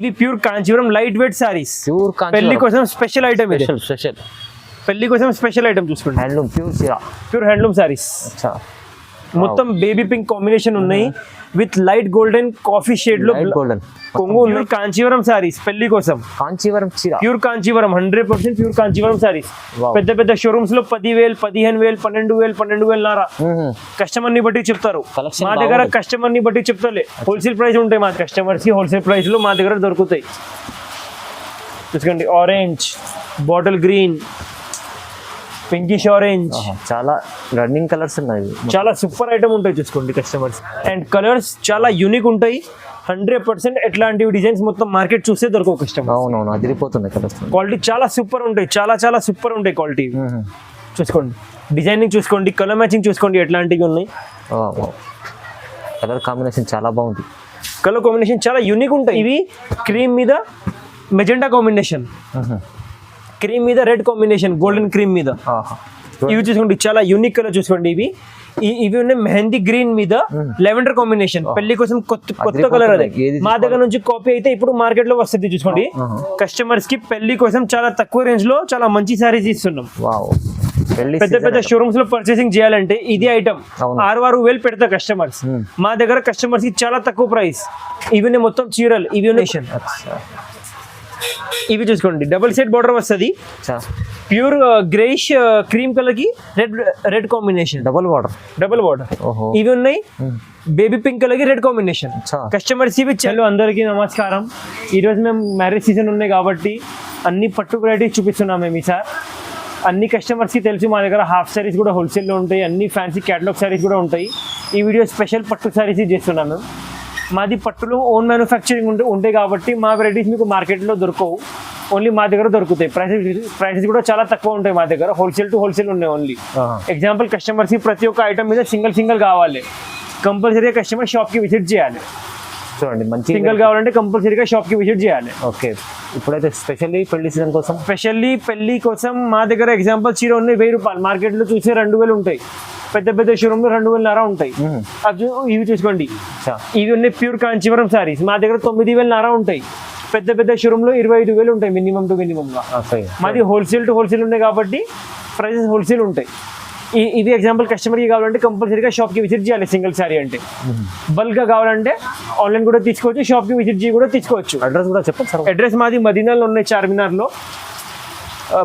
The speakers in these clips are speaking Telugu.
ఇవి pure Kanjeevaram light weight saris. Pure పెళ్లి కోసం స్పెషల్ ఐటమ్ ఇది. స్పెషల్ పెళ్లి కోసం స్పెషల్ ఐటమ్ చూసుకోండి. హ్యాండ్లూమ్ ప్యూర్ చీర. Pure handloom saris. అచ్చా. మొత్తం బేబీ పింక్ కాంబినేషన్ ఉన్నాయి with light golden coffee shade లో గోల్డెన్ కొంగు ఉన్నాయి. కాంచీవరం సారీస్ పెళ్లి కోసం. కాంచీవరం చీర. Pure Kanjeevaram 100% pure Kanjeevaram saris. Wow. పెద్ద పెద్ద షోరూమ్స్ లో 10,000 15,000 12,000 కస్టమర్ ని బట్టి చెప్తారు. Collection మా దగ్గర బాగుంది. కస్టమర్ ని బట్టి చెప్తాలే. హోల్సేల్ ప్రైస్ ఉంటాయి మా కస్టమర్స్ కి. హోల్సేల్ ప్రైస్ లో మా దగ్గర దొరుకుతాయి. చూసుకోండి orange, bottle green, pinkish orange, చాలా రన్నింగ్ కలర్స్ ఉన్నాయి. చాలా సూపర్ ఐటమ్ ఉంటాయి చూసుకోండి కస్టమర్స్. అండ్ కలర్స్ చాలా యూనిక్ ఉంటాయి. 100% ఎట్లాంటివి డిజైన్స్ మొత్తం మార్కెట్ చూస్తే దొరకవు కస్టమర్. అవునవును, అదిరిపోతున్నాయి కలర్స్. క్వాలిటీ చాలా సూపర్ ఉంటాయి. చాలా సూపర్ ఉంటాయి క్వాలిటీ. చూసుకోండి డిజైనింగ్ చూసుకోండి, కలర్ మ్యాచింగ్ చూసుకోండి ఎట్లాంటివి ఉన్నాయి. కలర్ కాంబినేషన్ చాలా బాగుంది. కలర్ కాంబినేషన్ చాలా యూనిక్ ఉంటాయి. ఇవి క్రీమ్ మీద మెజెండా కాంబినేషన్, క్రీమ్ మీద రెడ్ కాంబినేషన్, గోల్డెన్ క్రీమ్ మీద. ఇవి చూసుకోండి చాలా యూనిక్ కలర్ చూసుకోండి. ఇవి ఉన్నాయి మెహందీ గ్రీన్ మీద లెవెండర్ కాంబినేషన్. పెళ్లి కోసం కొత్త కలర్ అది. మా దగ్గర నుంచి కాపీ అయితే ఇప్పుడు మార్కెట్ లో వస్తుంది చూసుకోండి. కస్టమర్స్ కి పెళ్లి కోసం చాలా తక్కువ రేంజ్ లో చాలా మంచి సారీస్ ఇస్తున్నాం. పెద్ద పెద్ద షోరూమ్స్ లో పర్చేసింగ్ చేయాలంటే ఇది ఐటమ్ 6,000 పెడతా కస్టమర్స్. మా దగ్గర కస్టమర్స్ కి చాలా తక్కువ ప్రైస్. ఇవి మొత్తం చీరలు. ఇవి చూసుకోండి డబుల్ సెట్ బార్డర్ వస్తుంది. ప్యూర్ గ్రేష్ క్రీమ్ కలర్ కి రెడ్ కాంబినేషన్, డబుల్ బార్డర్. ఇవి ఉన్నాయి బేబీ పింక్ కలర్ కి రెడ్ కాంబినేషన్. కస్టమర్స్ ఇవి చలో. అందరికీ నమస్కారం. ఈ రోజు మేము మ్యారేజ్ సీజన్ ఉన్నాయి కాబట్టి అన్ని పట్టు వెరైటీస్ చూపిస్తున్నాం మేము ఈసారి. అన్ని కస్టమర్స్కి తెలుసు మా దగ్గర హాఫ్ సారీస్ కూడా హోల్సేల్లో ఉంటాయి. అన్ని ఫ్యాన్సీ క్యాటలాగ్ సారీస్ కూడా ఉంటాయి. ఈ వీడియో స్పెషల్ పట్టు సారీస్ చేస్తున్నాం మేము. మాది పట్టులో ఓన్ మ్యానుఫ్యాక్చరింగ్ ఉంటాయి కాబట్టి మా వెరైటీస్ మీకు మార్కెట్లో దొరకవు. ఓన్లీ మా దగ్గర దొరుకుతాయి. ప్రైసెస్ కూడా చాలా తక్కువ ఉంటాయి మా దగ్గర. హోల్సేల్ టు హోల్సేల్ ఉన్నాయి ఓన్లీ. ఎగ్జాంపుల్ కస్టమర్స్కి ప్రతి ఒక్క ఐటమ్ మీద సింగిల్ కావాలి. కంపల్సరీగా కస్టమర్ షాప్కి విజిట్ చేయాలి. చూడండి మంచి సింగిల్ కావాలంటే కంపల్సరీగా షాప్కి విజిట్ చేయాలి. ఓకే. ఇప్పుడైతే స్పెషల్లీ పెళ్లి సీజన్ కోసం, పెళ్లి కోసం మా దగ్గర ఎగ్జాంపుల్ చీర ఉన్నాయి 1,000 రూపాయలు. మార్కెట్లో చూసే 2,000 ఉంటాయి. పెద్ద షోరూమ్ లో 2,500 ఉంటాయి. ఇవి చూసుకోండి. ఇవి ఉన్నాయి ప్యూర్ కాంచీవరం సారీస్. మా దగ్గర 9,500 ఉంటాయి. పెద్ద షోరూమ్ లో 25,000 ఉంటాయి మినిమం టు మినిమం గా. మాది హోల్సేల్ టు హోల్సేల్ ఉన్నాయి కాబట్టి ప్రైసెస్ హోల్సేల్ ఉంటాయి. ఇవి ఎగ్జాంపుల్ కస్టమర్కి కావాలంటే కంపల్సరీగా షాప్కి విజిట్ చేయాలి. సింగిల్ సారీ అంటే బల్క్గా కావాలంటే ఆన్లైన్ కూడా తీసుకోవచ్చు, షాప్కి విజిట్ చేసి కూడా తీసుకోవచ్చు. అడ్రస్ కూడా చెప్పండి సార్. అడ్రస్ మాది మదీనాలో ఉన్నాయి, చార్మినార్లో,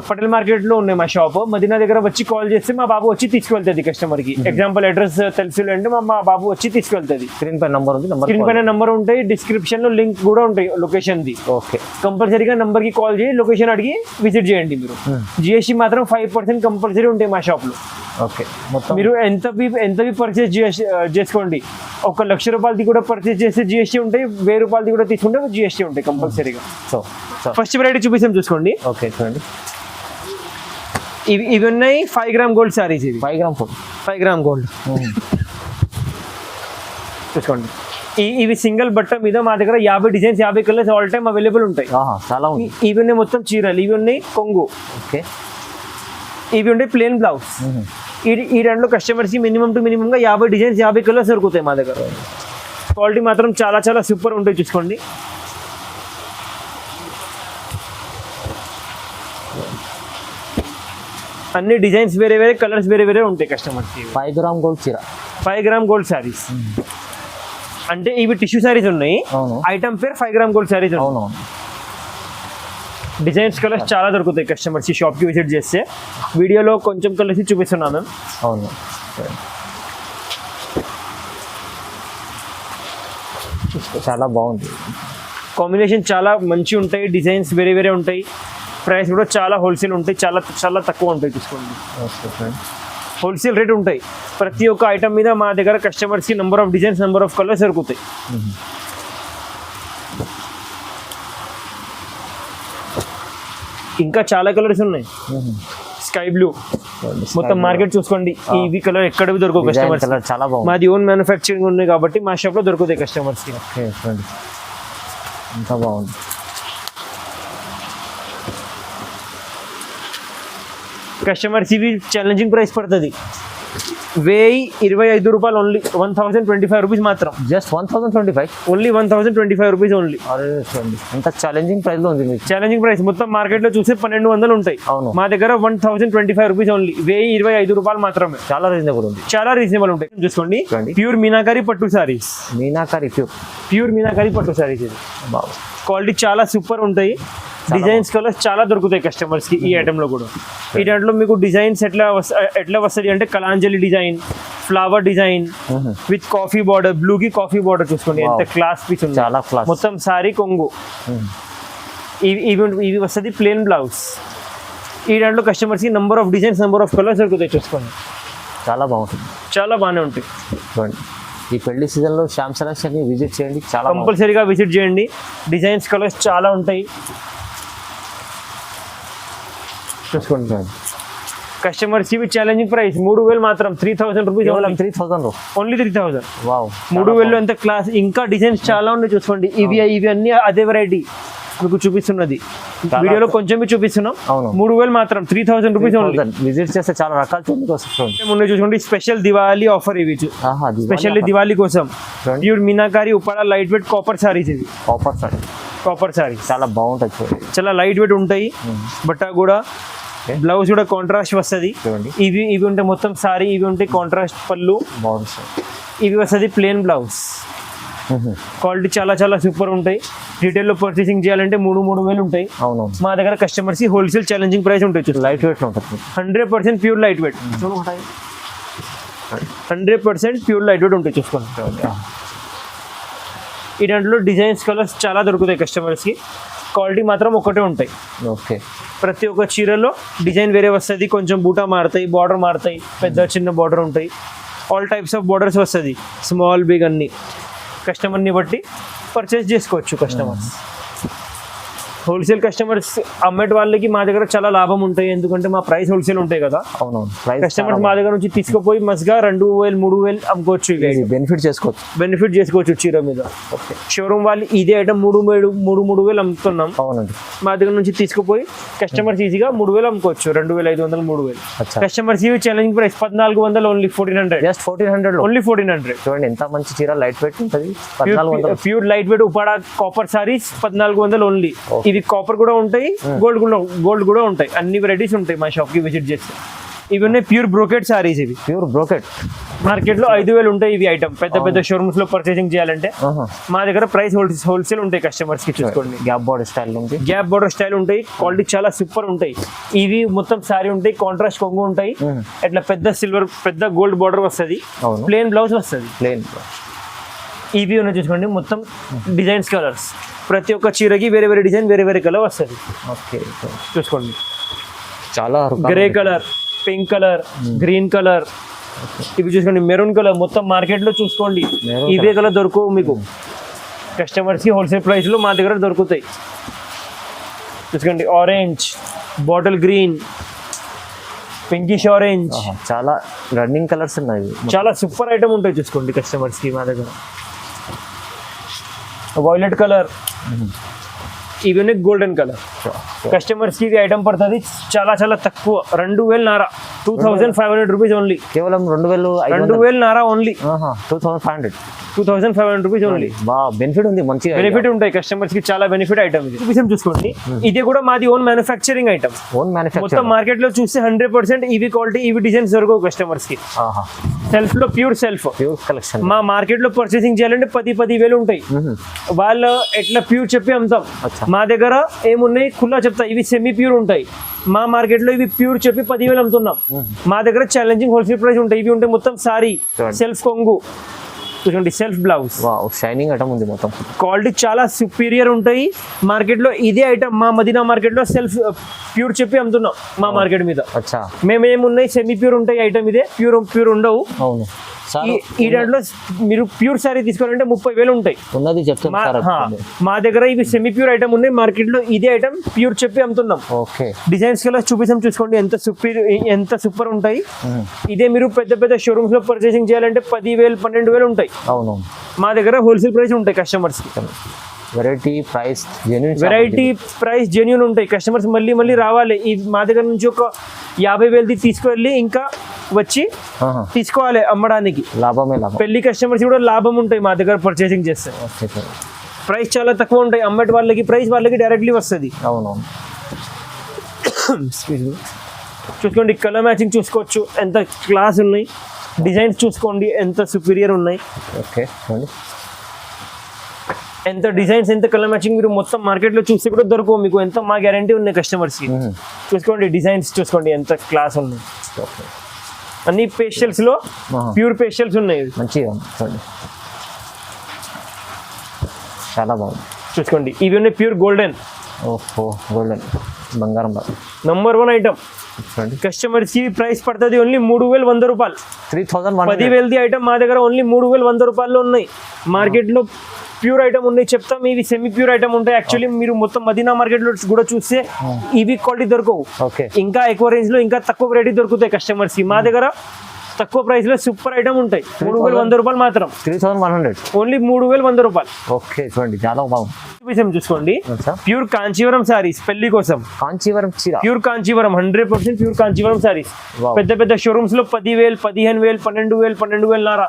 పటేల్ మార్కెట్లో ఉన్నాయి మా షాప్. మదీనా దగ్గర వచ్చి కాల్ చేస్తే మా బాబు వచ్చి తీసుకువెళ్తుంది కస్టమర్కి. ఎగ్జాంపుల్ అడ్రస్ తెలుసు అంటే మా బాబు వచ్చి తీసుకువెళ్తుంది. స్క్రీన్ పైన నంబర్ ఉంది, స్క్రీన్ పైన నంబర్ ఉంటాయి, డిస్క్రిప్షన్ లో లింక్ కూడా ఉంటాయి లొకేషన్ది. ఓకే. కంపల్సరీగా నంబర్ కి కాల్ చేసి లొకేషన్ అడిగి విజిట్ చేయండి. మీరు జిఎస్టీ మాత్రం 5% కంపల్సరీ ఉంటాయి మా షాప్ లో. ఓకే. మొత్తం మీరు ఎంతవి పర్చేస్ చేసుకోండి. 1,00,000 రూపాయలది కూడా పర్చేస్ చేస్తే జిఎస్టీ ఉంటాయి, 1,000 రూపాయలది కూడా తీసుకుంటే జిఎస్టీ ఉంటాయి కంపల్సరీగా. సో ఫస్ట్ వెరైటీ చూపిస్తాం చూసుకోండి. ఓకే చూడండి. ఇవి ఉన్నాయి 5 గ్రామ్ గోల్డ్ సారీస్. ఇది 5 గ్రామ్ గోల్డ్ చూసుకోండి. ఇవి సింగిల్ బట్ట మీద మా దగ్గర 50 designs 50 colours all time available ఉంటాయి. చాలా. ఇవి ఉన్నాయి మొత్తం చీరలు. ఇవి ఉన్నాయి కొంగు. ఓకే. ఇవి ఉంటాయి ప్లేన్ బ్లౌజ్. ఈ రెండులో కస్టమర్స్కి మినిమం టు మినిమంగా 50 డిజైన్స్ 50 కలర్స్ దొరుకుతాయి మా దగ్గర. క్వాలిటీ మాత్రం చాలా సూపర్ ఉంటాయి చూసుకోండి. అన్ని డిజైన్స్ వేరే కలర్స్ వేరే ఉంటాయి కస్టమర్స్కి. 5 గ్రామ్ గోల్డ్ చీర, 5 గ్రామ్ గోల్డ్ సారీస్. అంటే ఇవి టిష్యూ సారీస్ ఉన్నాయి. ఐటమ్ పేరు 5 gram gold saris. Designs colours చాలా దొరుకుతాయి కస్టమర్స్ షాప్కి విజిట్ చేస్తే. వీడియోలో కొంచెం కలర్స్ చూపిస్తున్నాను. అవును. చాలా బాగుంది. కాంబినేషన్ చాలా మంచి ఉంటాయి. డిజైన్స్ వేరే ఉంటాయి. ప్రైస్ కూడా చాలా హోల్సేల్ ఉంటాయి. చాలా తక్కువ ఉంటాయి తీసుకోండి. హోల్సేల్ రేట్ ఉంటాయి. ప్రతి ఒక్క ఐటమ్ మీద మా దగ్గర కస్టమర్స్కి number of designs, number of colours దొరుకుతాయి. ఇంకా చాలా కలర్స్ ఉన్నాయి. స్కై బ్లూ మొత్తం మార్కెట్ చూసుకోండి. ఇవి కలర్ ఎక్కడవి దొరకవు కస్టమర్స్. చాలా బాగుంది. మాది ఓన్ మ్యానుఫ్యాక్చరింగ్ ఉన్నాయి కాబట్టి మా షాప్లో దొరుకుతాయి కస్టమర్స్కి. ఎంత బాగుంది. కస్టమర్స్ ఇవి ఛాలెంజింగ్ ప్రైస్ పడుతుంది. 1025 రూపాయలు ఓన్లీ, 1025 రూపీస్ మాత్రం, జస్ట్ 1025. Only 1025 rupees only. అరే చూడండి ఎంత ఛాలెంజింగ్ ప్రైస్ లో ఉంది మీకు. ఛాలెంజింగ్ ప్రైస్, మొత్తం మార్కెట్ లో చూస్తే 1200 ఉంటాయి, అవును. మా దగ్గర 1025 రూపీస్ ఓన్లీ, 1025 రూపాయలు మాత్రమే. చాలా రీజనబుల్ ఉంది. చాలా రీజనబుల్ ఉంటాయి. చూసుకోండి, చూడండి. ప్యూర్ మీనాకారి పట్టు సారీస్, మీనాకారి ప్యూర్ మీనాకారి పట్టు సారీస్. ఇది బాబు క్వాలిటీ చాలా సూపర్ ఉంటాయి. డిజైన్స్ కలర్స్ చాలా దొరుకుతాయి కస్టమర్స్ కి ఈ ఐటమ్ లో కూడా. ఈ దాంట్లో మీకు డిజైన్స్ ఎట్లా వస్తుంది అంటే Kalanjali design, flower design with coffee border, blue కి కాఫీ బార్డర్. చూసుకోండి ఎంత క్లాస్ పీస్ ఉంది, చాలా క్లాస్. మొత్తం సారీ కొంగు. ఇవి వస్తుంది ప్లేన్ బ్లౌజ్. ఈ దాంట్లో కస్టమర్స్ కి number of designs, number of colours దొరుకుతాయి. చూసుకోండి చాలా బాగుంటుంది, చాలా బాగానే ఉంటాయి. చూడండి ఈ పెళ్లి సీజన్ లో శ్యామ్ సెలక్షన్ ని విజిట్ చేయండి, చాలా కంపల్సరీగా విజిట్ చేయండి. డిజైన్స్ కలర్స్ చాలా ఉంటాయి. చూసుకోండి, కస్టమర్స్ ఇవి ఛాలెంజింగ్ ప్రైస్ 3000 మాత్రం, 3000 రూపీస్, 3000 ఓన్లీ 3000. వావ్ 3000 ఎంత క్లాస్. ఇంకా డిజైన్స్ చాలా ఉన్నాయి. చూసుకోండి, ఇవి అన్ని అదే వెరైటీ మీకు చూపిస్తున్నది. వీడియోలో కొంచెం చూపిస్తున్నాం. అవును. 3000 మాత్రం, 3000 రూపీస్ ఓన్లీ. విజిట్ చేస్తే చాలా రకాల చూడండి వస్తుంది. ముందు చూసుకోండి, స్పెషల్ దివాళీ ఆఫర్ ఇవి, స్పెషల్లీ దివాళీ కోసం. Pure meenakari Uppada light weight copper saris. ఇవి కాపర్ సారీస్ చాలా బాగుంటుంది చూడండి, చాలా లైట్ వెయిట్ ఉంటాయి. బట్ట కూడా, బ్లౌజ్ కూడా కాంట్రాస్ట్ వస్తుంది. చూడండి ఇవి ఉంటాయి మొత్తం సారీ. ఇవి ఉంటాయి కాంట్రాస్ట్ పళ్ళు, బాగుంటుంది. ఇవి వస్తుంది ప్లేన్ బ్లౌజ్. క్వాలిటీ చాలా చాలా సూపర్ ఉంటాయి. రీటైల్లో పర్చేసింగ్ చేయాలంటే 3,000 ఉంటాయి. అవును, మా దగ్గర కస్టమర్స్ హోల్సేల్ ఛాలెంజింగ్ ప్రైస్ ఉంటాయి. లైట్ వెయిట్ ఉంటుంది, 100% pure light weight, 100% pure light weight ఉంటాయి. చూసుకోండి, ఈ దాంట్లో డిజైన్స్ కలర్స్ చాలా దొరుకుతాయి కస్టమర్స్కి. క్వాలిటీ మాత్రం ఒకటే ఉంటాయి. ఓకే, ప్రతి ఒక్క చీరలో డిజైన్ వేరే వస్తుంది. కొంచెం బూటా మారుతాయి, బార్డర్ మారుతాయి, పెద్ద చిన్న బార్డర్ ఉంటాయి. ఆల్ టైప్స్ ఆఫ్ బార్డర్స్ వస్తుంది, స్మాల్ బిగ్ అన్ని. కస్టమర్ని బట్టి పర్చేస్ చేసుకోవచ్చు కస్టమర్స్. హోల్సేల్ కస్టమర్స్ అమ్మేటి వాళ్ళకి మా దగ్గర చాలా లాభం ఉంటాయి, ఎందుకంటే మా ప్రైస్ హోల్సేల్ ఉంటాయి కదా. అవునవును, కస్టమర్స్ మా దగ్గర నుంచి తీసుకుపోయి మస్గా 2000, 3000 అమ్ముకోవచ్చు. బెనిఫిట్ చేసుకోవచ్చు చీర మీద. షోరూమ్ వాళ్ళు ఇదే ఐటమ్ 3,000 అమ్ముతున్నాం. అవునండి, మా దగ్గర నుంచి తీసుకుపోయి కస్టమర్స్ ఈజీగా 3,000 అమ్ముకోవచ్చు, 2,500, 3,000. కస్టమర్స్ ఇవి challenging price 1400 only, 1400, just 1400 only 1400. చూడండి ఎంత మంచి చీర, లైట్ వెయిట్ ఉంటుంది. 1400 pure light weight Uppada copper saris 1400 only. ఇవి కాపర్ కూడా ఉంటాయి, గోల్డ్ కూడా ఉంటాయి. అన్ని వెరైటీస్ ఉంటాయి మా షాప్ కి విజిట్ చేస్తే. ఇవి ఉన్నాయి ప్యూర్ బ్రోకెట్ సారీస్. ఇవి ప్యూర్ బ్రోకెట్ మార్కెట్ లో 5,000 ఉంటాయి ఇవి ఐటమ్. పెద్ద షోరూమ్స్ లో పర్చేసింగ్ చేయాలంటే మా దగ్గర ప్రైస్ హోల్సేల్ ఉంటాయి కస్టమర్స్ కి. చూసుకోండి, గ్యాప్ బార్డర్ స్టైల్ ఉంది, గ్యాప్ బార్డర్ స్టైల్ ఉంటాయి. క్వాలిటీ చాలా సూపర్ ఉంటాయి. ఇవి మొత్తం సారీ ఉంటాయి, కాంట్రాస్ట్ కొంగు ఉంటాయి. ఇట్లా పెద్ద గోల్డ్ బార్డర్ వస్తుంది, ప్లేన్ బ్లౌజ్ వస్తుంది. ఇవి ఉన్నాయి చూసుకోండి, మొత్తం డిజైన్స్ కలర్స్. ప్రతి ఒక్క చీరకి వేరే వేరే డిజైన్, వేరే వేరే కలర్ వస్తుంది. ఓకే, చూసుకోండి, చాలా grey colour, pink colour, green colour. ఇవి చూసుకోండి, మెరూన్ కలర్. మొత్తం మార్కెట్ లో చూసుకోండి ఇవే కలర్ దొరకవు మీకు. కస్టమర్స్ కి హోల్సేల్ ప్రైస్ లో మా దగ్గర దొరుకుతాయి. చూసుకోండి, orange, bottle green, pinkish orange, చాలా రన్నింగ్ కలర్స్ ఉన్నాయి. చాలా సూపర్ ఐటమ్ ఉంటాయి. చూసుకోండి కస్టమర్స్ కి మా దగ్గర. వైలెట్ కలర్, ఇవన్నీ గోల్డెన్ కలర్. కస్టమర్స్ కి ఇది ఐటమ్ పడుతుంది చాలా చాలా తక్కువ, 2,000 2,500 రూపీస్ ఓన్లీ. కేవలం 2,000 ఓన్లీ, 2,500 రూపీస్ ఓన్లీ. బెనిఫిట్ ఉంది, మంచి బెనిఫిట్ ఉంటాయి కస్టమర్స్ కి, చాలా బెనిఫిట్ ఐటమ్. ఇది చూసుకోండి, ఇది కూడా మాది ఓన్ మ్యానుఫ్యాక్చరింగ్ ఐటమ్. మొత్తం మార్కెట్ లో చూస్తే 100% ఇవి క్వాలిటీ, ఇవి డిజైన్స్ దొరకవు కస్టమర్స్ కి. సెల్ఫ్ లో ప్యూర్ కలెక్షన్. మా మార్కెట్ లో పర్చేసింగ్ చేయాలంటే 10,000 ఉంటాయి. వాళ్ళు ఎట్లా ప్యూర్ చెప్పి అమ్ముతాం. మా దగ్గర ఏమున్నాయి ఖుల్లా చెప్తా, ఇవి సెమీ ప్యూర్ ఉంటాయి. మా మార్కెట్ లో ఇవి ప్యూర్ చెప్పి 10,000 అమ్ముతున్నాం. మా దగ్గర ఛాలెంజింగ్ హోల్సేల్ ప్రైస్ ఉంటాయి. ఇవి ఉంటాయి మొత్తం సారీ, సెల్ఫ్ కొంగు, చూడండి సెల్ఫ్ బ్లౌజ్, షైనింగ్ ఐటమ్ ఉంది. మొత్తం క్వాలిటీ చాలా సుపీరియర్ ఉంటాయి. మార్కెట్ లో ఇదే ఐటమ్ మా మదీనా మార్కెట్ లో సెల్ఫ్ ప్యూర్ చెప్పి అమ్ముతున్నాం. మా మార్కెట్ మీద మేమేమున్నాయి సెమీ ప్యూర్ ఉంటాయి ఐటమ్. ఇదే ప్యూర్ ఉండవు. అవును, ఈ దాంట్లో మీరు ప్యూర్ సారీ తీసుకోవాలంటే 30,000 ఉంటాయి. ఉన్నది చెప్తాను. మా దగ్గర ఇవి సెమీ ప్యూర్ ఐటమ్ ఉన్నాయి. మార్కెట్ లో ఇదే ఐటమ్ ప్యూర్ చెప్పి అమ్ముతున్నాం. ఓకే, డిజైన్స్ కలర్ చూపిస్తాం. చూసుకోండి ఎంత సూపర్ ఉంటాయి. ఇదే మీరు పెద్ద షోరూమ్స్ లో పర్చేసింగ్ చేయాలంటే 10,000, 12,000 ఉంటాయి. అవును, మా దగ్గర హోల్సేల్ ప్రైస్ ఉంటాయి కస్టమర్స్ కి. Variety price genuine variety price genuine ఉంటాయి. కస్టమర్స్ మళ్ళీ మళ్ళీ రావాలి. ఈ మా దగ్గర నుంచి ఒక 50,000ది తీసుకువెళ్ళి ఇంకా వచ్చి తీసుకోవాలి అమ్మడానికి. లాభమే లాభం. పెళ్లి కస్టమర్స్ కూడా లాభం ఉంటాయి మా దగ్గర పర్చేసింగ్ చేస్తే. Okay sir. ప్రైస్ చాలా తక్కువ ఉంటాయి. అమ్మటి వాళ్ళకి ప్రైస్ వాళ్ళకి డైరెక్ట్లీ వస్తుంది. అవునవును. చూసుకోండి, కలర్ మ్యాచింగ్ చూసుకోవచ్చు ఎంత క్లాస్ ఉన్నాయి. డిజైన్స్ చూసుకోండి ఎంత సుపీరియర్ ఉన్నాయి. ఓకే చూడండి, ఎంత డిజైన్స్ ఎంత కలర్ మ్యాచింగ్ మీరు మొత్తం మార్కెట్లో చూస్తే కూడా దొరకవు మీకు. ఎంత మా గ్యారంటీ ఉన్నాయి కస్టమర్స్కి. చూసుకోండి డిజైన్స్ చూసుకోండి ఎంత క్లాస్ ఉన్నాయి. ఓకే, అన్ని పేస్టల్స్లో ప్యూర్ పేస్టల్స్ ఉన్నాయి. మంచిగా ఉంది చూడండి, చాలా బాగుంది. చూసుకోండి ఇవి ఉన్నాయి ప్యూర్ గోల్డెన్. ఓహో, గోల్డెన్ బంగారం నంబర్ 1 ఐటమ్. చూడండి, కస్టమర్స్కి ప్రైస్ పడుతుంది ఓన్లీ 3,100 రూపాయలు. 3,100. 10,000ది ఐటమ్ మా దగ్గర ఓన్లీ 3,100 రూపాయలు ఉన్నాయి. మార్కెట్లో ప్యూర్ ఐటమ్ ఉన్నాయి చెప్తాం, ఇవి సెమీ ప్యూర్ ఐటమ్ ఉంటాయి. యాక్చువల్లీ మీరు మొత్తం మదీనా మార్కెట్లో కూడా చూస్తే ఇవి క్వాలిటీ దొరకవు. ఓకే, ఇంకా ఎక్కువ రేంజ్ లో ఇంకా తక్కువ రేట్ దొరుకుతాయి కస్టమర్స్ కి. మా దగ్గర తక్కువ ప్రైస్ లో సూపర్ ఐటమ్ ఉంటాయి. 3,100 రూపాయలు మాత్రం. 3,100 ఓన్లీ 3,100 రూపాయలు. ఓకే చూడండి, చాలా బాగుంది. చూసుకోండి, ప్యూర్ కాంచీవరం సారీస్ పెళ్లి కోసం. కాంచీవరం చీర, ప్యూర్ కాంచీవరం 100% ప్యూర్ కాంచీవరం సారీస్. పెద్ద పెద్ద షోరూమ్స్ లో 10,000, 15,000, 12,000, 12,500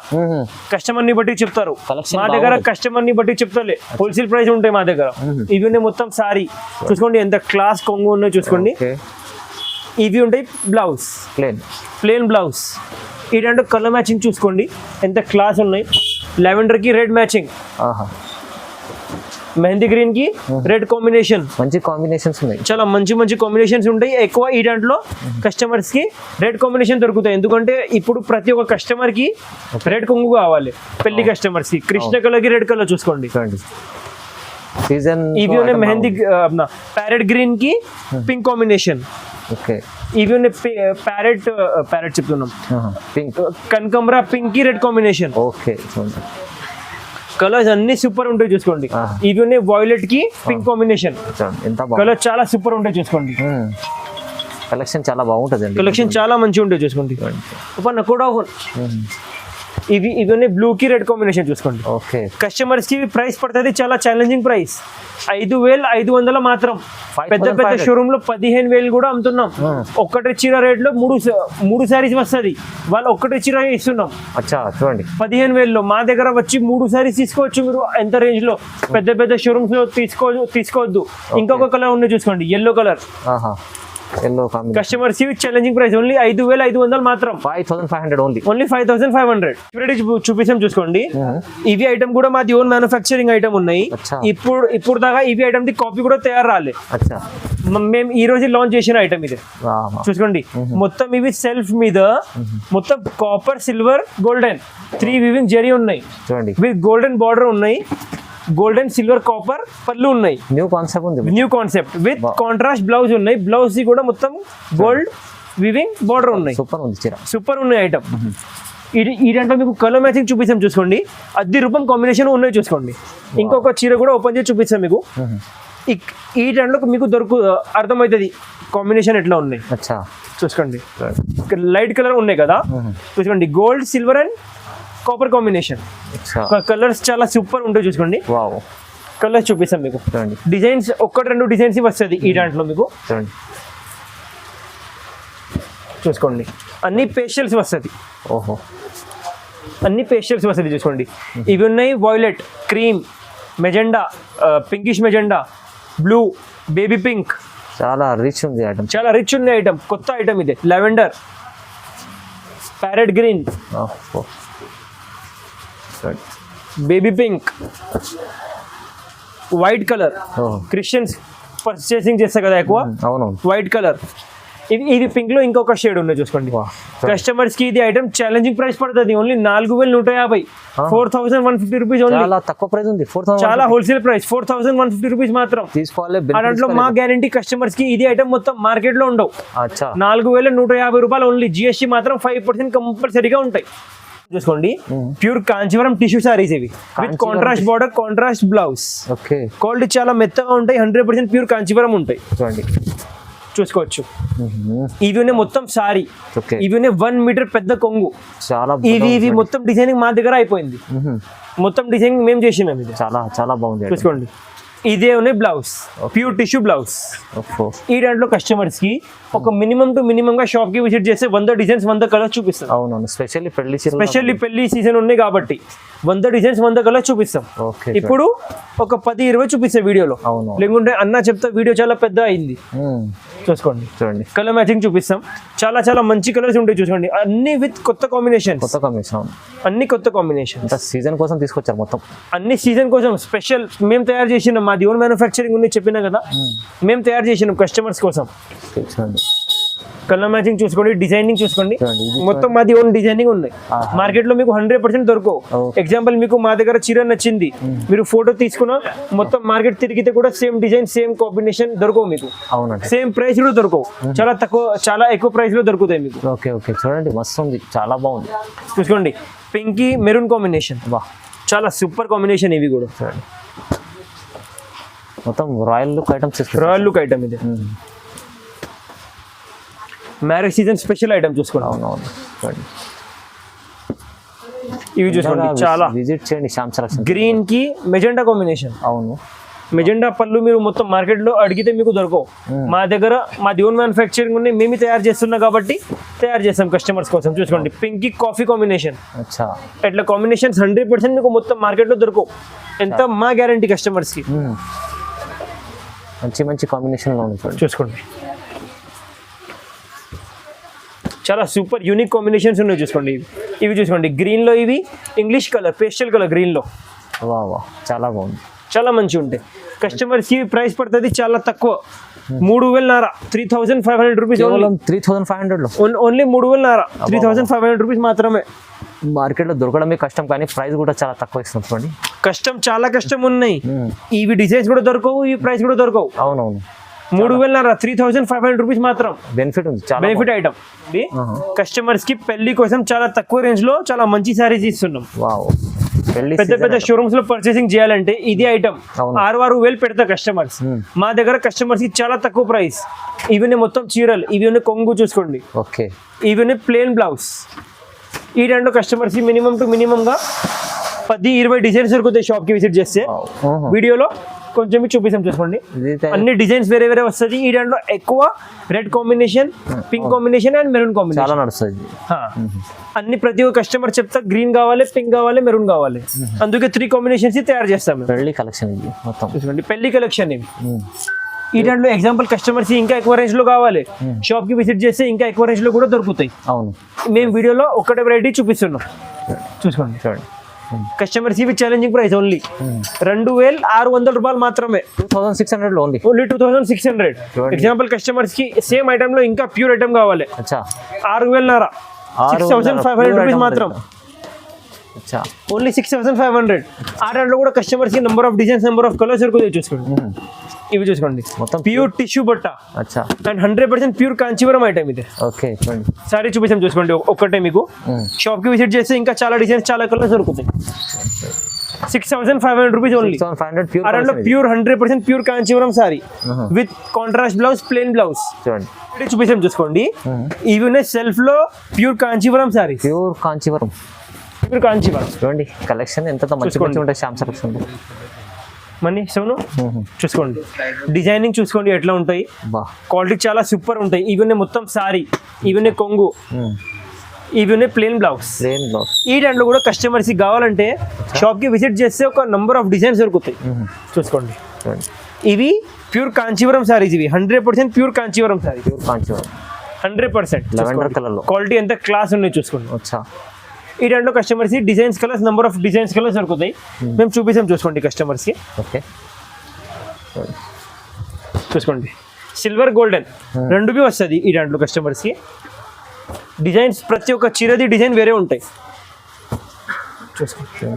కస్టమర్ ని బట్టి చెప్తారు. మా దగ్గర కస్టమర్ ని బట్టి చెప్తారులే, హోల్సేల్ ప్రైస్ ఉంటాయి మా దగ్గర. ఇవి ఉన్నాయి మొత్తం సారీ. చూసుకోండి ఎంత క్లాస్ కొంగు ఉన్నాయో చూసుకోండి. ఇవి ఉంటాయి బ్లౌజ్, ప్లేన్ బ్లౌజ్. ఇలాంటి కలర్ మ్యాచింగ్ చూసుకోండి ఎంత క్లాస్ ఉన్నాయి. లెవెండర్ కి రెడ్ మ్యాచింగ్, మెహందీ గ్రీన్ కి రెడ్ కాంబినేషన్. మంచి కాంబినేషన్స్ ఉన్నాయి, చాలా మంచి మంచి కాంబినేషన్స్ ఉంటాయి. ఎక్కువ ఈ దాంట్లో కస్టమర్స్ కి రెడ్ కాంబినేషన్ దొరుకుతాయి. ఎందుకంటే ఇప్పుడు ప్రతి ఒక్క కస్టమర్ కి రెడ్ కొంగు కావాలి. పెళ్లి కస్టమర్స్ కి కృష్ణ కలర్ కి రెడ్ కలర్ చూసుకోండి. సీజన్ ఇవి ఉన్నాయి మెహందీ ప్యారెట్ గ్రీన్ కి పింక్ కాంబినేషన్. ఓకే, ఇవి ఉన్నాయి ప్యారెట్ చెప్తున్నాం, పింక్ కనకంబరా పింక్ కి రెడ్ కాంబినేషన్. ఓకే, కలర్స్ అన్ని సూపర్ ఉంటాయి చూసుకోండి. ఇవి ఉన్నాయి వాయిలెట్ కి పింక్ కాంబినేషన్. కలర్ చాలా సూపర్ ఉంటాయి చూసుకోండి. కలెక్షన్ చాలా బాగుంటుంది. కలెక్షన్ చాలా మంచిగా ఉంటాయి చూసుకోండి. కూడా ఇవి ఉన్నాయి బ్లూ కి రెడ్ కాంబినేషన్ చూసుకోండి. ఓకే, కస్టమర్స్ కి ప్రైస్ పడుతుంది చాలా ఛాలెంజింగ్ ప్రైస్. 5,500 మాత్రం. పెద్ద పెద్ద షోరూమ్ లో 15,000 కూడా అమ్ముతున్నాం. ఒక్కటి చీర రేట్ లో మూడు సారీస్ వస్తుంది. వాళ్ళు ఒక్కటి చీర ఇస్తున్నాం. అచ్చా చూడండి, 15,000లో మా దగ్గర వచ్చి 3 సారీస్ తీసుకోవచ్చు మీరు. ఎంత రేంజ్ లో పెద్ద పెద్ద షోరూమ్స్ లో తీసుకోవద్దు. ఇంకొక కలర్ ఉంది చూసుకోండి, yellow colour. Customers challenging price only 5,500 మాత్రం. 5,500 ఓన్లీ 5,500. చూపిస్తాం చూసుకోండి. ఇవి ఐటమ్ కూడా మాది ఓన్ మ్యానుఫ్యాక్చరింగ్ ఐటమ్ ఉన్నాయి. ఇప్పుడు దాకా ఇవి ఐటమ్ ది కాపీ కూడా తయారు రాలే. మేము ఈ రోజు లాంచ్ చేసిన ఐటమ్ ఇది చూసుకోండి. మొత్తం ఇవి సెల్ఫ్ మీద మొత్తం copper, silver, golden 3 weaving zari ఉన్నాయి. విత్ గోల్డెన్ బార్డర్ ఉన్నాయి. గోల్డెన్, సిల్వర్, కాపర్ పళ్ళు ఉన్నాయి. New concept with contrast blouse ఉన్నాయి. బ్లౌజ్ కూడా మొత్తం గోల్డ్ వివింగ్ బార్డర్ ఉన్నాయి. సూపర్ ఉన్నాయి ఐటమ్. ఈ దాంట్లో మీకు కలర్ మ్యాచింగ్ చూపిస్తాం చూసుకోండి. 10 రూపాయల కాంబినేషన్ ఉన్నాయి చూసుకోండి. ఇంకొక చీర కూడా ఓపెన్ చేసి చూపిస్తాం మీకు. ఈ దాంట్లో మీకు అర్థమవుతుంది కాంబినేషన్ ఎట్లా ఉన్నాయి. చూసుకోండి, లైట్ కలర్ ఉన్నాయి కదా చూసుకోండి. Gold, silver and copper combination. Colours చాలా సూపర్ ఉంటాయి చూసుకోండి. కలర్స్ చూపిస్తాం మీకు. డిజైన్స్ 1-2 డిజైన్స్ వస్తుంది ఈ దాంట్లో మీకు. చూసుకోండి అన్ని పేస్టల్స్ వస్తుంది. అన్ని పేస్టల్స్ వస్తుంది చూసుకోండి. ఇవి ఉన్నాయి violet, cream, magenta, pinkish magenta, blue, baby pink. చాలా రిచ్ ఉంది ఐటమ్. చాలా రిచ్ ఉంది ఐటమ్. కొత్త ఐటమ్ ఇది. Lavender, parrot green, baby pink, white colour. Christians purchasing చేస్తారు కదా ఎక్కువ, వైట్ కలర్. ఇది పింక్ లో ఇంకొక షేడ్ ఉన్నాయి చూసుకోండి. కస్టమర్స్ కి ఇది ఐటమ్ ఛాలెంజింగ్ ప్రైస్ పడుతుంది. Only 4,150, 4,150 rupees. చాలా తక్కువ ప్రైస్ ఉంది. చాలా హోల్సేల్ ప్రైస్ 4,150 రూపీస్ మాత్రం తీసుకోవాలి. దాంట్లో మా గ్యారంటీ కస్టమర్స్ కి ఇది ఐటమ్ మొత్తం మార్కెట్ లో ఉండవు. 4,150 రూపాయలు ఓన్లీ. జిఎస్టీ మాత్రం 5% కంపల్సరీగా ఉంటాయి చూసుకోండి. ప్యూర్ కాంచీవరం టిష్యూ సారీస్ ఇవి with contrast border, contrast blouse. Quality చాలా మెత్తగా ఉంటాయి. 100% ప్యూర్ కాంచీవరం ఉంటాయి చూడండి. చూసుకోవచ్చు. ఇవి ఉన్నాయి మొత్తం సారీ, ఓకే ఇవి ఉన్నాయి 1 మీటర్ పెద్ద కొంగు. చాలా ఇవి మొత్తం డిజైనింగ్ మా దగ్గర అయిపోయింది, మొత్తం డిజైనింగ్ మేము చేసినాం. ఇది చాలా చాలా బాగుంది. చూసుకోండి, ఇదే ఉన్నాయి బ్లౌజ్, ప్యూర్ టిష్యూ బ్లౌజ్. ఈ దాంట్లో కస్టమర్స్ కి ఒక మినిమం టు మినిమం గా షాప్ కి విజిట్ చేస్తే 100 డిజైన్స్ 100 కలర్స్ చూపిస్తాం. అవునవును, స్పెషల్లీ పెళ్లి సీజన్ ఉన్నాయి కాబట్టి 100 డిజైన్స్ 100 కలర్స్ చూపిస్తాం. ఓకే, ఇప్పుడు ఒక 10-20 చూపిస్తాం వీడియోలో. అవును, లేకుంటే అన్న చెప్తా వీడియో చాలా పెద్ద అయింది. చూసుకోండి, చూడండి కలర్ మ్యాచింగ్ చూపిస్తాం. చాలా చాలా మంచి కలర్స్ ఉంటాయి. చూసుకోండి, అన్ని విత్ కొత్త కాంబినేషన్, అన్ని కొత్త కాంబినేషన్. సీజన్ కోసం తీసుకొచ్చారు మొత్తం, అన్ని సీజన్ కోసం స్పెషల్ మేము తయారు చేసినాం. మాది ఓన్ మ్యానుఫ్యాక్చరింగ్ ఉంది చెప్పినా కదా, మేము తయారు చేసినాం కస్టమర్స్ కోసం. కలర్ మ్యాచింగ్ చూసుకోండి, డిజైనింగ్ చూసుకోండి, మొత్తం మాది ఓన్ డిజైనింగ్ ఉన్నాయి. మార్కెట్ లో మీకు 100% దొరకవు. ఎగ్జాంపుల్, మీకు మా దగ్గర చీర నచ్చింది, మీరు ఫోటో తీసుకున్నా మొత్తం మార్కెట్ తిరిగితే కూడా సేమ్ డిజైన్ సేమ్ కాంబినేషన్ దొరకవు మీకు. సేమ్ ప్రైస్ కూడా దొరకవు, చాలా తక్కువ, చాలా ఎక్కువ ప్రైస్ లో దొరుకుతాయి మీకు. ఓకే ఓకే, చూడండి మస్తు ఉంది, చాలా బాగుంది. చూసుకోండి, పింకీ మెరూన్ కాంబినేషన్, చాలా సూపర్ కాంబినేషన్. ఇవి కూడా చూడండి, మొత్తం royal look items, royal look item ఇది. మ్యారేజ్ సీజన్ స్పెషల్ ఐటమ్ చూసుకోండి. అవునవును, చూడండి ఇవి చూసుకోండి, చాలా విజిట్ చేయండి శ్యామ్ సెలక్షన్. గ్రీన్ కి మెజెండా కాంబినేషన్. అవును, మెజెండా పళ్ళు మీరు మొత్తం మార్కెట్ లో అడిగితే మీకు దొరకవు. మా దగ్గర మాది ఓన్ మ్యానుఫ్యాక్చరింగ్ ఉంది, మేము తయారు చేస్తున్నాం కాబట్టి తయారు చేస్తాం కస్టమర్స్ కోసం. చూసుకోండి, పింక్ కి కాఫీ కాంబినేషన్. ఇట్లా కాంబినేషన్స్ 100% మీకు మొత్తం మార్కెట్ లో దొరకవు. ఎంత మా గ్యారంటీ కస్టమర్స్ కి. మంచి మంచి కాంబినేషన్ లో ఉంది, చూసుకోండి, చాలా సూపర్ యూనిక్ కాంబినేషన్స్ ఉన్నాయి. చూసుకోండి, ఇవి చూసుకోండి, గ్రీన్ లో ఇవి English colour, pastel colour green లో. చాలా బాగుంది, చాలా మంచిగా ఉంటాయి. కస్టమర్స్ కి ప్రైస్ పడుతుంది చాలా తక్కువ, 3,500, 3,500 రూపీస్. 3,500 లో ఓన్లీ 3,500, 3,500 రూపీస్ మాత్రమే. మార్కెట్ లో దొరకడమే కష్టం, కానీ ప్రైస్ కూడా చాలా తక్కువ ఇస్తుంది. చూడండి, కష్టం, చాలా కష్టం ఉన్నాయి. ఇవి డిజైన్స్ కూడా దొరకవు, ఈ ప్రైస్ కూడా దొరకవు. అవునవును, 3,500, 3,500 రూపీస్ మాత్రం. బెనిఫిట్ ఉంది, చాలా బెనిఫిట్ ఐటమ్. కస్టమర్స్ కి పెళ్లి కోసం చాలా తక్కువ రేంజ్ లో చాలా మంచి సారీస్ ఇస్తున్నాం. పెద్ద పెద్ద షోరూమ్స్ లో పర్చేసింగ్ చేయాలంటే ఇది ఐటమ్ 6,000 పెడతా కస్టమర్స్. మా దగ్గర కస్టమర్స్ కి చాలా తక్కువ ప్రైస్. ఇవన్నీ మొత్తం చీరలు, ఇవన్నీ కొంగు చూసుకోండి, ఇవన్నీ ప్లేన్ బ్లౌజ్. ఈ రెండు కస్టమర్స్ కి మినిమం టు మినిమం గా 10-20 డిజైన్స్ దొరుకుతాయి షాప్ కి విజిట్ చేస్తే. వీడియోలో కొంచెం చూపిస్తాం, చూసుకోండి, అన్ని డిజైన్స్ వేరే వేరే వస్తుంది. ఈ దాంట్లో ఎక్కువ red combination, pink combination and maroon combination చాలా నడుస్తుంది. అన్ని ప్రతి ఒక్క కస్టమర్ చెప్తా గ్రీన్ కావాలి, పింక్ కావాలి, మెరూన్ కావాలి. అందుకే 3 కాంబినేషన్స్ తయారు చేస్తాం. పెళ్లి కలెక్షన్ ఇది మొత్తం, చూసుకోండి, పెళ్లి కలెక్షన్ ఇవి. ఈ దాంట్లో ఎగ్జాంపుల్ కస్టమర్స్ ఇంకా ఎక్కువ రేంజ్ లో కావాలి, షాప్ కి విజిట్ చేస్తే ఇంకా ఎక్కువ రేంజ్ లో కూడా దొరుకుతాయి. అవును, మేము వీడియోలో ఒక్కటే వెరైటీ చూపిస్తున్నాం. చూసుకోండి, చూడండి, కస్టమర్స్ ఇవి ఛాలెంజింగ్ ప్రైస్ ఓన్లీ 2,600 రూపాయలు మాత్రమే. 2,600 లో ఓన్లీ 2,600. ఎగ్జాంపుల్ కస్టమర్స్ కి సేమ్ ఐటమ్ లో ఇంకా ప్యూర్ ఐటమ్ కావాలి, 6,500, 6,500 రూపీస్ మాత్రం. ఓన్లీ 6,500. ఆ దాంట్లో కూడా కస్టమర్స్ కి number of designs, number of colours దొరుకుతాయి. చూసుకోండి, ఇవి చూసుకోండి, మొత్తం ప్యూర్ టిష్యూ బట్ట అండ్ 100% ప్యూర్ కాంచీవరం ఐటమ్ ఇది. ఓకే, సారీ చూపిస్తాం, చూసుకోండి, ఒక్కటే మీకు షాప్ కి విజిట్ చేస్తే ఇంకా చాలా డిజైన్స్, చాలా కలర్స్ దొరుకుతాయి. 6,500 rupees only. Pure 100% pure Kanjeevaram sorry with contrast blouse, plain blouse. చూపిస్తాం, చూసుకోండి, ఇవి సెల్ఫ్ లో pure Kanjeevaram sorry, pure Kanjeevaram. చూడండి కలెక్షన్ ఎంత మంచి ఉంటాయి శ్యామ్ సెలక్షన్. మనీ సోను చూసుకోండి, డిజైనింగ్ చూసుకోండి ఎట్లా ఉంటాయి, క్వాలిటీ చాలా సూపర్ ఉంటాయి. ఇవన్నీ మొత్తం సారీ, ఇవన్నీ కొంగు, ఇవన్నీ ప్లేన్ బ్లౌజ్. ఈ దాంట్లో కూడా కస్టమర్స్ కావాలంటే షాప్ కి విజిట్ చేస్తే ఒక నంబర్ ఆఫ్ డిజైన్స్ దొరుకుతాయి. చూసుకోండి, ఇవి ప్యూర్ కాంచీవరం సారీస్, ఇవి 100% ప్యూర్ కాంచీవరం సారీ, 100%. క్వాలిటీ ఎంత క్లాస్ ఉన్నాయి చూసుకోండి. ఈ దాంట్లో customers designs colours, number of designs colours దొరుకుతాయి. మేము చూపిస్తాం, చూసుకోండి కస్టమర్స్ కి. చూసుకోండి, సిల్వర్ గోల్డెన్ రెండు వస్తుంది ఈ దాంట్లో కస్టమర్స్ కి. డిజైన్స్ ప్రతి ఒక్క చీరది డిజైన్ వేరే ఉంటాయి. చూసుకోండి,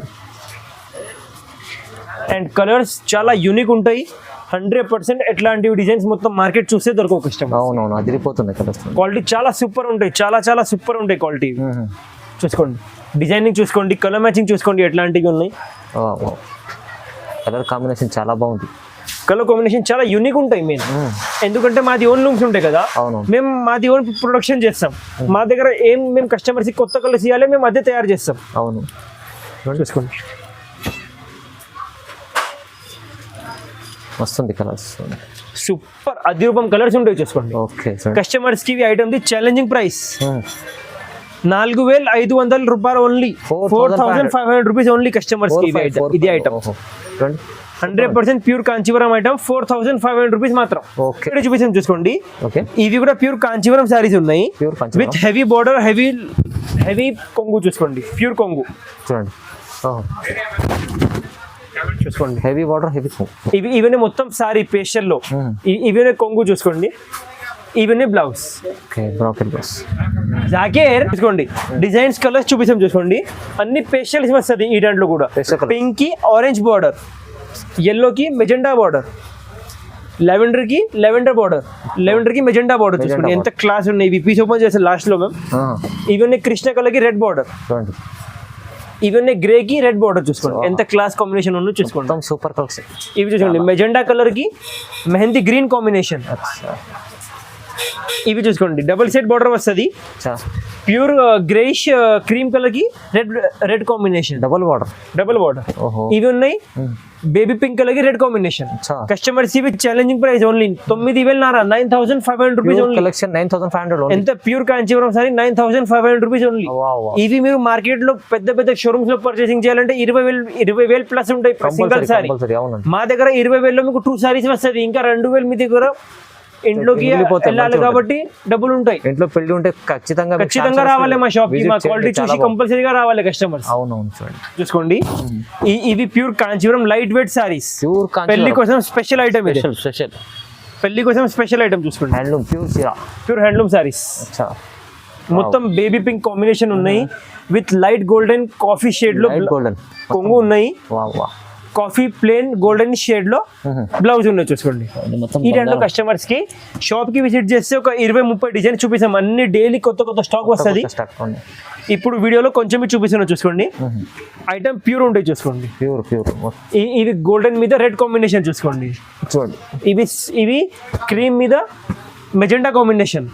అండ్ కలర్స్ చాలా యూనిక్ ఉంటాయి. 100% ఎట్లాంటివి డిజైన్స్ మొత్తం మార్కెట్ చూస్తే దొరకవు కస్టమర్. అవునవును, అదిరిపోతుంది. క్వాలిటీ చాలా సూపర్ ఉంటాయి, చాలా చాలా సూపర్ ఉంటాయి క్వాలిటీ. చూసుకోండి, డిజైనింగ్ చూసుకోండి, కలర్ మ్యాచింగ్ చూసుకోండి ఎట్లాంటివి ఉన్నాయి. కలర్ కాంబినేషన్ చాలా బాగుంది. కలర్ కాంబినేషన్ చాలా యూనిక్ ఉంటాయి మెయిన్. ఎందుకంటే మాది ఓన్ లూమ్స్ ఉంటాయి కదా, అవును. మేము మాది ఓన్ ప్రొడక్షన్ చేస్తాం. మా దగ్గర మేము కస్టమర్స్ కొత్త కలర్స్ ఇవ్వాలి, మేము అదే తయారు చేస్తాం. అవును, చూసుకోండి వస్తుంది కలర్స్. సూపర్ అదిరూపం కలర్స్ ఉంటాయి. చూసుకోండి ఓకే. కస్టమర్స్ కి ఐటమ్ ది ఛాలెంజింగ్ ప్రైస్ 4,500 రూపాయలు ఓన్లీ, 4,500 రూపీస్ ఓన్లీ కస్టమర్స్ కి ఇది item. 100% pure Kanjeevaram item 4,500 rupees మాత్రం. ఓకే, చూపిస్తాం చూసుకోండి. ఓకే, ఇవి కూడా ప్యూర్ కాంచీవరం సారీస్ ఉన్నాయి pure with heavy border, heavy కొంగు. చూసుకోండి ప్యూర్ కొంగు చూడండి. చూసుకోండి హెవీ బార్డర్, హెవీ ఇవన్నీ మొత్తం సారీ పేస్టల్ లో. ఇవన్నీ కొంగు చూసుకోండి, ఇవన్నీ blouse. Okay, brocade blouse. Jacquard చూసుకోండి, డిజైన్స్ కలర్స్ చూపిస్తాం చూసుకోండి. అన్ని పేస్టల్స్ వస్తుంది ఈ దాంట్లో కూడా. పింక్ కి ఆరెంజ్ బార్డర్, ఎల్లో కి మెజెండా బార్డర్, లెవెండర్ కి మెజెండా బార్డర్. చూసుకోండి ఎంత క్లాస్ ఉన్నాయి. ఇవి పీస్ ఓపెన్ చేస్తే లాస్ట్ లో మ్యామ్. ఇవన్నీ కృష్ణ కలర్ కి రెడ్ బార్డర్, ఇవన్నీ గ్రే కి రెడ్ బార్డర్. చూసుకోండి ఎంత క్లాస్ కాంబినేషన్ ఉందో చూసుకోండి. సూపర్ కలర్స్ ఇవి చూసుకోండి, మెజెండా కలర్ కి మెహందీ గ్రీన్ కాంబినేషన్. ఇవి చూసుకోండి డబుల్ సెట్ బార్డర్ వస్తుంది. ప్యూర్ గ్రేష్ క్రీమ్ కలర్ కి రెడ్ కాంబినేషన్, డబుల్ బార్డర్. ఇవి ఉన్నాయి బేబీ పింక్ కలర్ కి రెడ్ కాంబినేషన్. కస్టమర్స్ ఇవి challenging price only 9,500, 9,500 rupees only. Collection 9,500 ఎంత pure Kanjeevaram sorry 9,500 rupees only. ఇవి మీరు మార్కెట్ లో పెద్ద షోరూమ్స్ లో పర్చేసింగ్ చేయాలంటే 20,000 ప్లస్ ఉంటాయి సింగల్ సారీ. మా దగ్గర 20,000 లో మీకు 2 సారీస్ వస్తుంది. ఇంకా 2,000 మీ దగ్గర ఇంట్లోకి వెళ్ళాలి కాబట్టి డబ్బులు ఉంటాయి. ఇంట్లో పెళ్లి ఉంటే ఖచ్చితంగా రావాలి మా షాప్ కి. మా క్వాలిటీ చూసి కంపల్సరీగా రావాలి కస్టమర్స్. అవునవును చూడండి. చూసుకోండి ఇవి pure Kanjeevaram light weight saris. పెళ్లి కోసం స్పెషల్ ఐటమ్, పెళ్లి కోసం స్పెషల్ ఐటమ్. చూసుకోండి హ్యాండ్లూమ్, ప్యూర్ హ్యాండ్లూమ్ సారీస్. మొత్తం బేబీ పింక్ కాంబినేషన్ ఉన్నాయి with light golden coffee shade లో కొంగు ఉన్నాయి. కాఫీ ప్లేన్ గోల్డెన్ షేడ్ లో బ్లౌజ్ ఉన్నాయి. చూసుకోండి ఈ రెండు కస్టమర్స్ కి షాప్ కి విజిట్ చేస్తే ఒక 20-30 డిజైన్ చూపిస్తాం. అన్ని డైలీ కొత్త స్టాక్ వస్తుంది. ఇప్పుడు వీడియోలో కొంచెం చూపిస్తున్నా చూసుకోండి. ఐటమ్ ప్యూర్ ఉంటాయి. చూసుకోండి ఇవి గోల్డెన్ మీద రెడ్ కాంబినేషన్. చూసుకోండి ఇవి క్రీమ్ మీద మెజెండా కాంబినేషన్,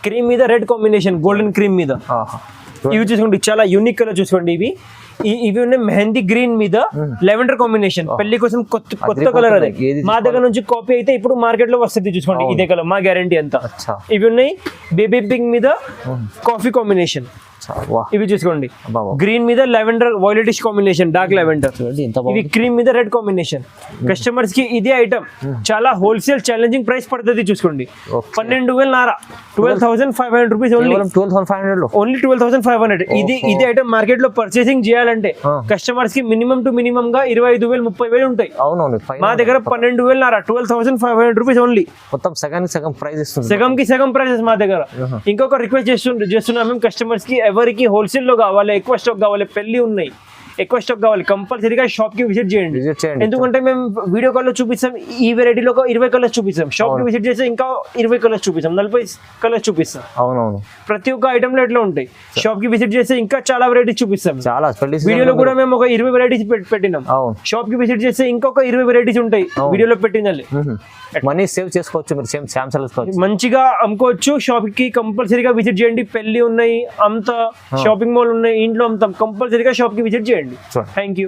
క్రీమ్ మీద రెడ్ కాంబినేషన్, గోల్డెన్ క్రీమ్ మీద. ఇవి చూసుకోండి చాలా యూనిక్ కలర్. చూసుకోండి ఇవి ఉన్నాయి మెహందీ గ్రీన్ మీద లెవెండర్ కాంబినేషన్. పెళ్లి కోసం కొత్త కలర్ అదే. మా దగ్గర నుంచి కాపీ అయితే ఇప్పుడు మార్కెట్ లో వస్తుంది. చూసుకోండి ఇదే కలర్, మా గ్యారంటీ అంతా. ఇవి ఉన్నాయి బేబీ పింక్ మీద కాఫీ కాంబినేషన్. ఇవి చూసుకోండి గ్రీన్ మీద lavender violetish combination, dark lavender. ఇవి క్రీమ్ మీద రెడ్ కాంబినేషన్. కస్టమర్స్ కి ఇదే ఐటమ్ చాలా హోల్సేల్ ఛాలెంజింగ్ ప్రైస్ పడుతుంది. చూసుకోండి 12,000 12,500 రూపీస్ ఓన్లీ. 12,500. ఇది ఐటమ్ మార్కెట్ లో పర్చేసింగ్ చేయాలంటే కస్టమర్స్ కి మినిమం టు మినిమం గా 25,000-30,000 ఉంటాయి. మా దగ్గర 12,000 12,500 రూపీస్ ఓన్లీ. మొత్తం సగం ప్రైస్ ఇస్తుంది. సగం ప్రైసెస్ మా దగ్గర. ఇంకొక రిక్వెస్ట్ చేస్తున్నాం మేము కస్టమర్స్ కి, ఎవరికి హోల్సేల్ లో కావాలి, ఎక్కువ స్టాక్ కావాలి, పెళ్లి ఉన్నాయి, ఎక్కువ స్టాక్ కావాలి, కంపల్సరీగా షాప్ కి విజిట్ చేయండి. ఎందుకంటే మేము వీడియో కాల్ లో చూపిస్తాం ఈ వెరైటీలో 20 కలర్స్ చూపిస్తాం. షాప్ కి విజిట్ చేస్తే ఇంకా 20 కలర్స్ చూపిస్తాం, 40 కలర్స్ చూపిస్తాం. అవునవును, ప్రతి ఒక్క ఐటమ్ లో ఎట్లా ఉంటాయి. షాప్ కి విజిట్ చేస్తే ఇంకా చాలా వెరైటీస్ చూపిస్తాం. చాలా వీడియోలో కూడా మేము ఒక 20 వెరైటీస్ పెట్టినాం. షాప్ కి విజిట్ చేస్తే ఇంకొక 20 వెరైటీస్ ఉంటాయి వీడియోలో పెట్టిందాలి. మనీ సేవ్ చేసుకోవచ్చు, మీరు శాంసంగ్ మంచిగా అమ్ముకోవచ్చు. షాప్ కి కంపల్సరీగా విజిట్ చేయండి. పెళ్లి ఉన్నాయి, అంతా షాపింగ్ మాల్ ఉన్నాయి, ఇంట్లో అమ్ముతాం. కంపల్సరీగా షాప్ కి విజిట్ చేయండి. Thank you.